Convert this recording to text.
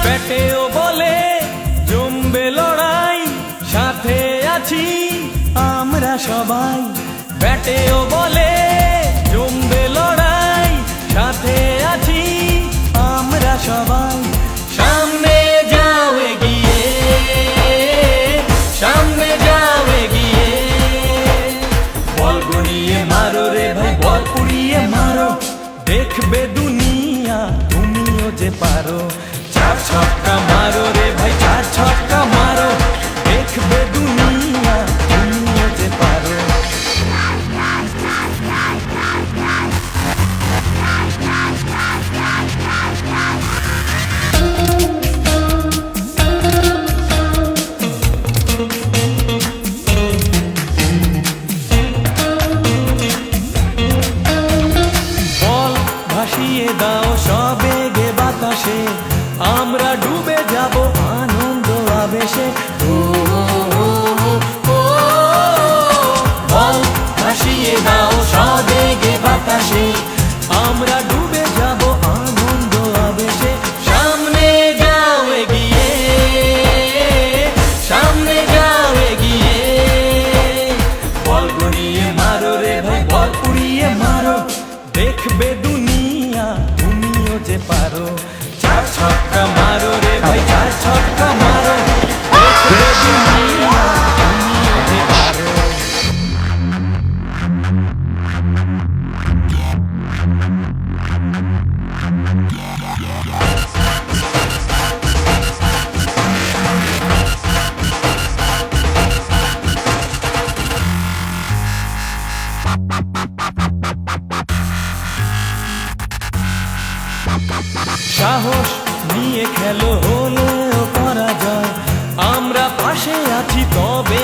পেটেও বলে জমবে লড়াই, সাথে আছি আমরা সবাই। পেটেও বলে জমবে লড়াই, সাথে আছি আমরা সবাই। সামনে যাও এগিয়ে, সামনে যাও এগিয়ে, বল গড়িয়ে মারো রে ভাই, বল পুড়িয়ে মারো, দেখবে দুনিয়া তুমিও যে পারো। চার ছক্কা মারো রে ভাই, চার ছক্কা মারো, দেখবে দুনিয়া তুমিও যে পারো। বল ভাসিয়ে দাও সবেগে বাতাসে, আমরা ডুবে যাব আনন্দ আবেশে। বল ভাসিয়ে দাও সবেগে বাতাসে, আমরা ডুবে যাব আনন্দ আবেশে। সামনে যাও এগিয়ে, সামনে যাও এগিয়ে, বল গড়িয়ে মারো রে ভাই, বল পুড়িয়ে মারো, দেখবে দুনিয়া তুমিও যে পারো। চার ছক্কা মারো রে ভাই, চার ছক্কা মারো, দেখবে দুনিয়া তুমিও যে পারো। সাহস নিয়ে খেলো, হলেও পরাজয় আমরা পাশে আছি তবে